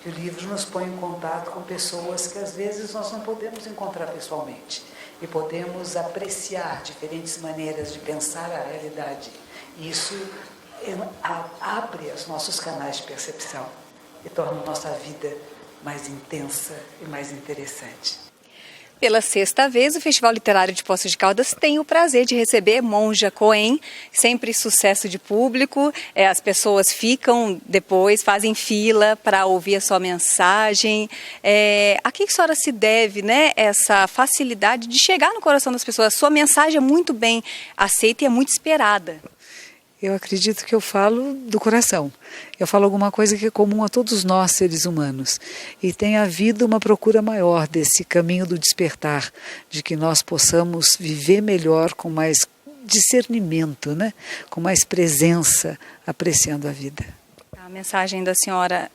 Que o livro nos põe em contato com pessoas que às vezes nós não podemos encontrar pessoalmente e podemos apreciar diferentes maneiras de pensar a realidade. E isso abre os nossos canais de percepção e torna a nossa vida mais intensa e mais interessante. Pela sexta vez, o Festival Literário de Poços de Caldas tem o prazer de receber Monja Cohen, sempre sucesso de público. As pessoas ficam depois, fazem fila para ouvir a sua mensagem. A que a senhora se deve, né, essa facilidade de chegar no coração das pessoas? A sua mensagem é muito bem aceita e é muito esperada. Eu acredito que eu falo do coração. Eu falo alguma coisa que é comum a todos nós, seres humanos. E tem havido uma procura maior desse caminho do despertar, de que nós possamos viver melhor com mais discernimento, né? Com mais presença, apreciando a vida. A mensagem da senhora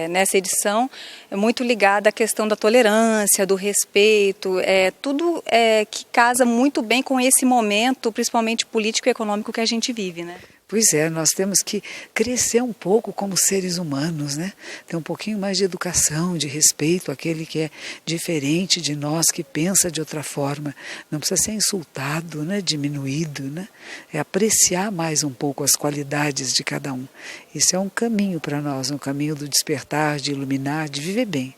nessa edição é muito ligada à questão da tolerância, do respeito, tudo que casa muito bem com esse momento, principalmente político e econômico que a gente vive, né? Pois é, nós temos que crescer um pouco como seres humanos, né? Ter um pouquinho mais de educação, de respeito àquele que é diferente de nós, que pensa de outra forma. Não precisa ser insultado, né? Diminuído, né? É apreciar mais um pouco as qualidades de cada um. Isso é um caminho para nós, um caminho do despertar, de iluminar, de viver bem.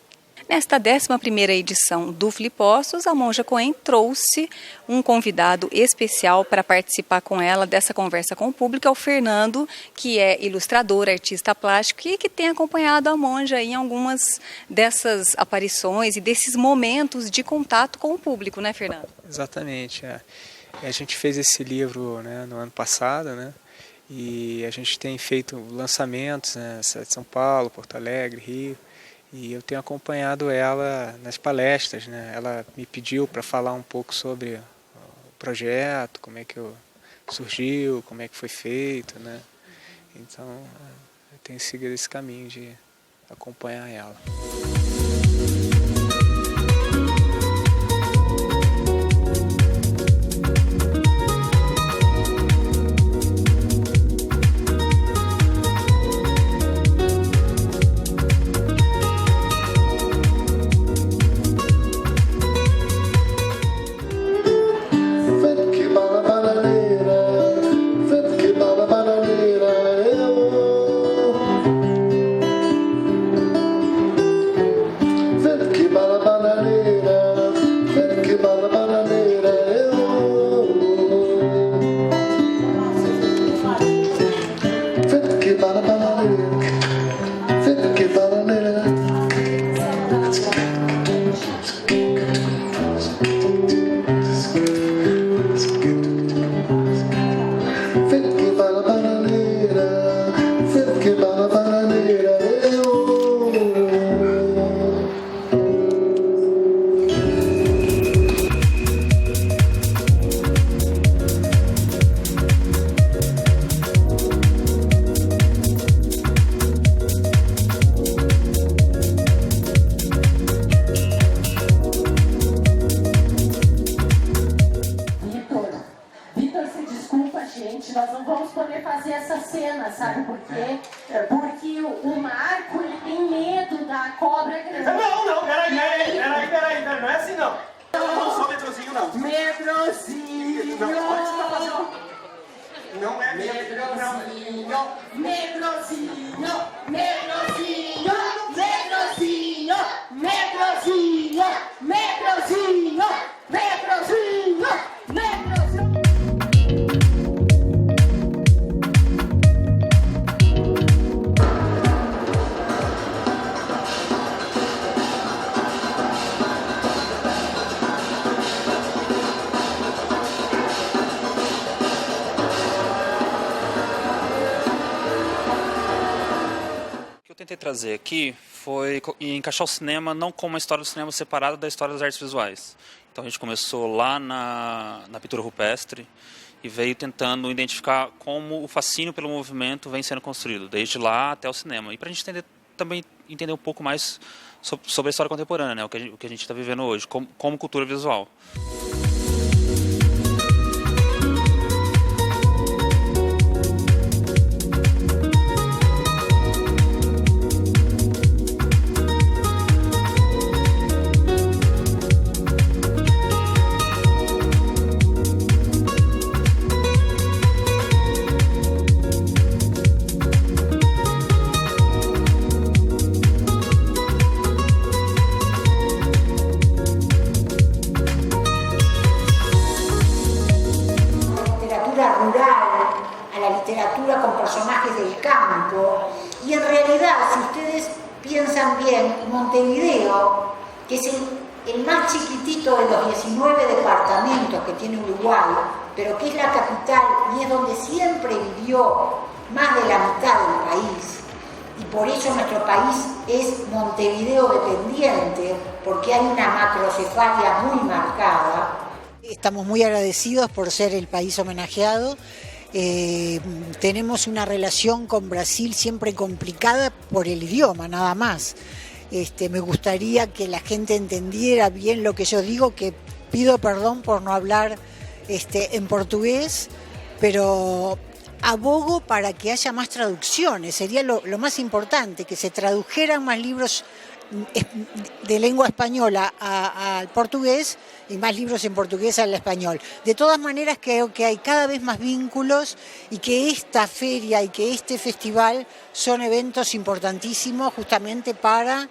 Nesta 11ª edição do Flipostos, a Monja Cohen trouxe um convidado especial para participar com ela dessa conversa com o público, é o Fernando, que é ilustrador, artista plástico e que tem acompanhado a Monja em algumas dessas aparições e desses momentos de contato com o público, né, Fernando? Exatamente. A gente fez esse livro, né, no ano passado, né, e a gente tem feito lançamentos, né, em São Paulo, Porto Alegre, Rio. E eu tenho acompanhado ela nas palestras, né? Ela me pediu para falar um pouco sobre o projeto, como é que surgiu, como é que foi feito, né? Então, eu tenho seguido esse caminho de acompanhar ela. Nós não vamos poder fazer essa cena, sabe por quê? Porque o Marco, ele tem medo da cobra grande. Não, peraí, não é assim não. Eu não sou medrosinho, não. Medrosinho! Não, olha o que você tá fazendo. Não é medrosinho! Medrosinho! Medrosinho! Medrosinho! Medrosinho! Medrosinho! Medrosinho! Medrosinho! Tentei trazer aqui foi encaixar o cinema não como uma história do cinema separada da história das artes visuais. Então a gente começou lá na pintura rupestre e veio tentando identificar como o fascínio pelo movimento vem sendo construído, desde lá até o cinema. E para a gente também entender um pouco mais sobre a história contemporânea, né? O que a gente está vivendo hoje, como cultura visual. Con personajes del campo, y en realidad, si ustedes piensan bien, Montevideo, que es el más chiquitito de los 19 departamentos que tiene Uruguay, pero que es la capital y es donde siempre vivió más de la mitad del país, y por eso nuestro país es Montevideo dependiente, porque hay una macrocefalia muy marcada. Estamos muy agradecidos por ser el país homenajeado. Tenemos una relación con Brasil siempre complicada por el idioma, nada más. Me gustaría que la gente entendiera bien lo que yo digo, que pido perdón por no hablar en portugués, pero abogo para que haya más traducciones. Sería lo más importante, que se tradujeran más libros de lengua española al portugués y más libros en portugués al español. De todas maneras, creo que hay cada vez más vínculos y que esta feria y que este festival son eventos importantísimos justamente para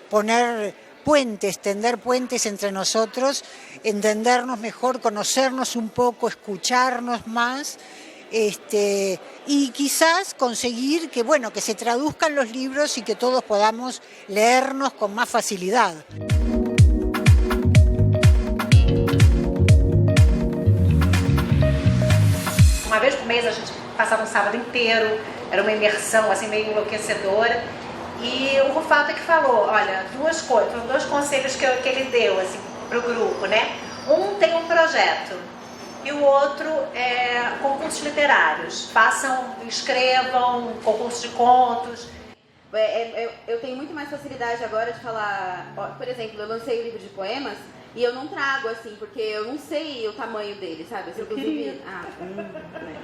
poner puentes, tender puentes entre nosotros, entendernos mejor, conocernos un poco, escucharnos más. Y quizás conseguir que se traduzcan los libros y que todos podamos leernos con más facilidad. Uma vez por mês a gente passava um sábado inteiro, era uma imersão assim meio enlouquecedora. E o Rufato é que falou, olha, duas coisas, dois conselhos que ele deu assim pro grupo, né? Um tem um projeto e o outro é concursos literários. Escrevam concursos de contos. Eu tenho muito mais facilidade agora de falar, por exemplo, eu lancei o livro de poemas e eu não trago assim, porque eu não sei o tamanho dele, sabe? Assim, inclusive,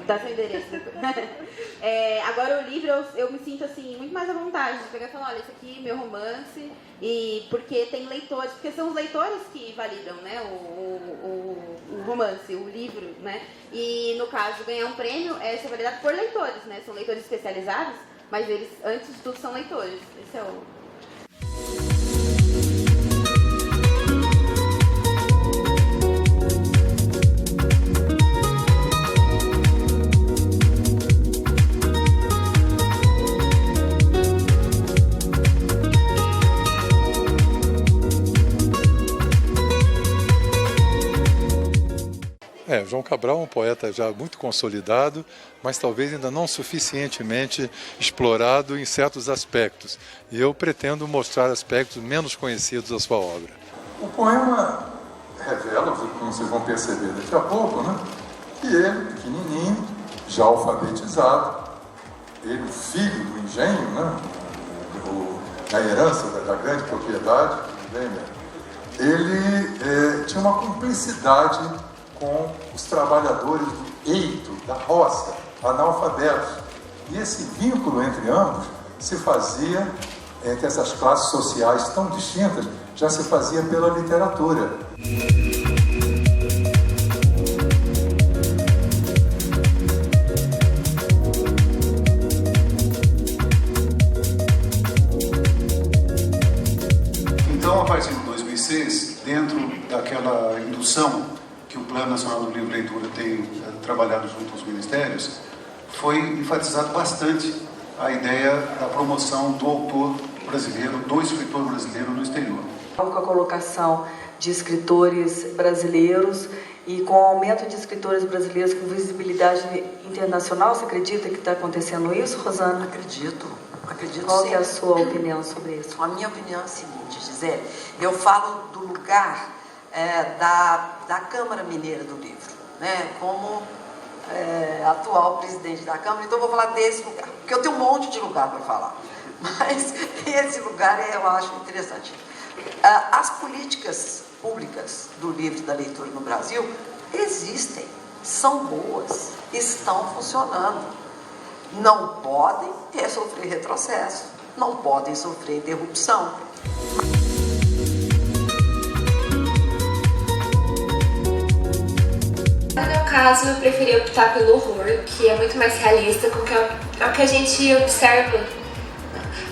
dá seu endereço depois. Agora o livro eu me sinto assim muito mais à vontade de pegar e falar, olha, esse aqui é meu romance, e porque tem leitores, porque são os leitores que validam, né, o romance, o livro, né? E no caso ganhar um prêmio é ser validado por leitores, né? São leitores especializados, mas eles antes de tudo são leitores. Esse é o João Cabral é um poeta já muito consolidado, mas talvez ainda não suficientemente explorado em certos aspectos. E eu pretendo mostrar aspectos menos conhecidos da sua obra. O poema revela, como vocês vão perceber daqui a pouco, né, que ele, pequenininho, já alfabetizado, ele, o filho do engenho, né, da herança da grande propriedade, ele tinha uma cumplicidade com os trabalhadores do eito, da roça, analfabetos. E esse vínculo entre ambos se fazia, entre essas classes sociais tão distintas, já se fazia pela literatura. Então, a partir de 2006, dentro daquela indução que o Plano Nacional do Livro e Leitura tem trabalhado junto aos ministérios, foi enfatizado bastante a ideia da promoção do autor brasileiro, do escritor brasileiro no exterior. Com a colocação de escritores brasileiros e com o aumento de escritores brasileiros com visibilidade internacional, você acredita que está acontecendo isso, Rosana? Acredito Qual sim. Que é a sua opinião sobre isso? A minha opinião é a seguinte, Gisele, eu falo do lugar da Câmara Mineira do Livro. né, como atual presidente da Câmara, então eu vou falar desse lugar, porque eu tenho um monte de lugar para falar, mas esse lugar eu acho interessante. As políticas públicas do livro da leitura no Brasil existem, são boas, estão funcionando. Não podem sofrer retrocesso, não podem sofrer interrupção. No meu caso, eu preferi optar pelo horror, que é muito mais realista, porque é o que a gente observa,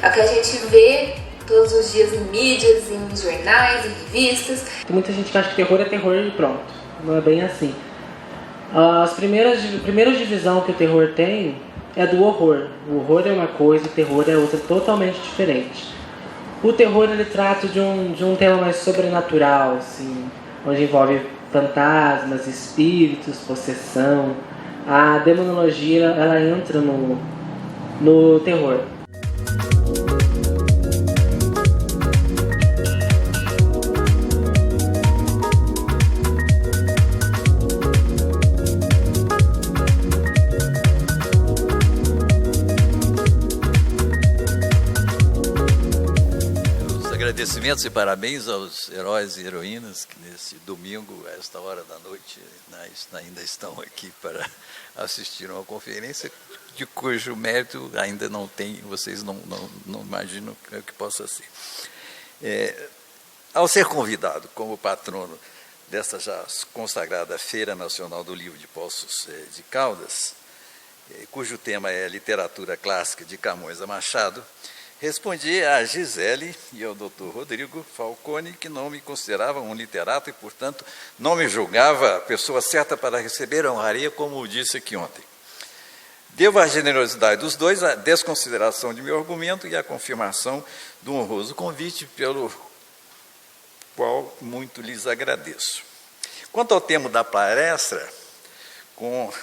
é o que a gente vê todos os dias em mídias, em jornais, em revistas. Tem muita gente que acha que terror é terror e pronto, não é bem assim. A primeira divisão que o terror tem é do horror. O horror é uma coisa, o terror é outra totalmente diferente. O terror ele trata de um tema mais sobrenatural, assim, onde envolve fantasmas, espíritos, possessão. A demonologia ela entra no terror. Agradecimentos e parabéns aos heróis e heroínas que nesse domingo, a esta hora da noite, ainda estão aqui para assistir uma conferência de cujo mérito ainda não tem, vocês não imaginam o que possa ser. Ao ser convidado como patrono desta já consagrada Feira Nacional do Livro de Poços de Caldas, cujo tema é Literatura Clássica de Camões a Machado, respondi a Gisele e ao Dr. Rodrigo Falcone que não me considerava um literato e, portanto, não me julgava a pessoa certa para receber a honraria, como disse aqui ontem. Devo à generosidade dos dois a desconsideração de meu argumento e a confirmação do honroso convite, pelo qual muito lhes agradeço. Quanto ao tema da palestra, com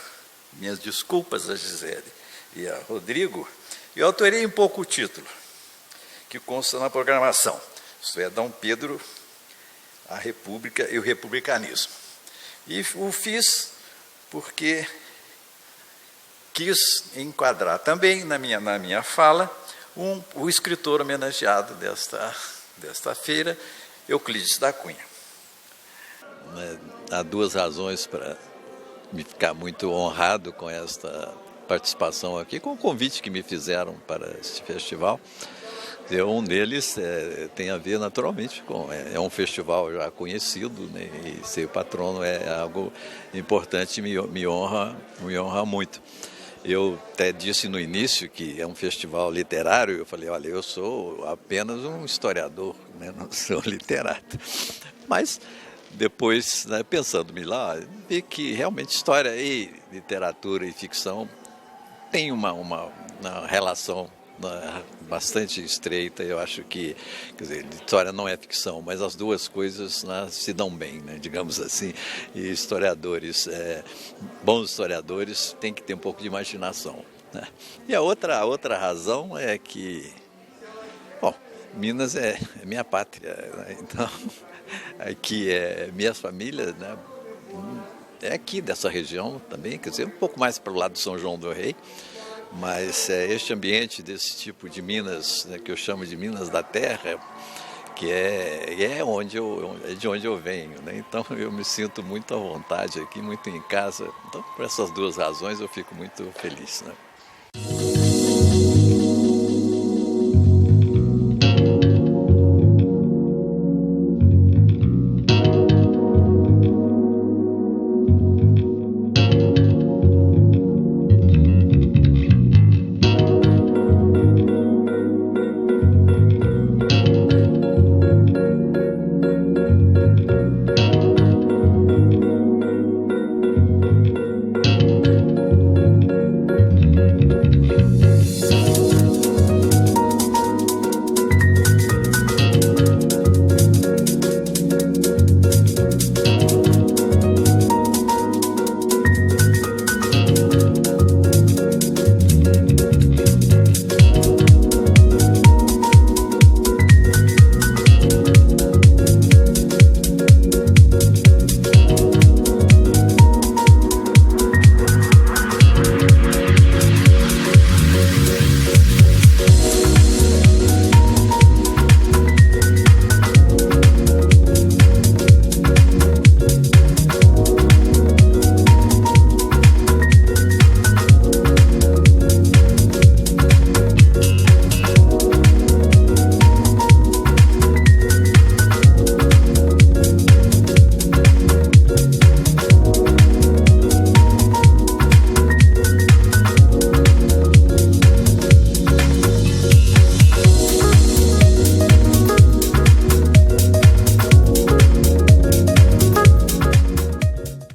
minhas desculpas a Gisele e a Rodrigo, eu alterei um pouco o título, que consta na programação, isto é, Dom Pedro, a República e o Republicanismo. E o fiz porque quis enquadrar também na minha fala o escritor homenageado desta feira, Euclides da Cunha. Há duas razões para me ficar muito honrado com esta participação aqui, com o convite que me fizeram para este festival. Um deles tem a ver naturalmente com é um festival já conhecido, né, e ser patrono é algo importante, me honra muito. Eu até disse no início que é um festival literário, eu falei, olha, eu sou apenas um historiador, né, não sou literato. Mas depois, né, pensando-me lá, vi que realmente história e literatura e ficção tem uma relação bastante estreita. Eu acho que, quer dizer, história não é ficção, mas as duas coisas, né, se dão bem, né, digamos assim. E historiadores, bons historiadores, têm que ter um pouco de imaginação, né? E a outra razão é que, bom, Minas é minha pátria, né? Então, aqui é minha família, né? É aqui dessa região também, quer dizer, um pouco mais para o lado de São João do Rei. Mas este ambiente desse tipo de Minas, né, que eu chamo de Minas da Terra, que é de onde eu venho, né? Então eu me sinto muito à vontade aqui, muito em casa. Então, por essas duas razões eu fico muito feliz, né?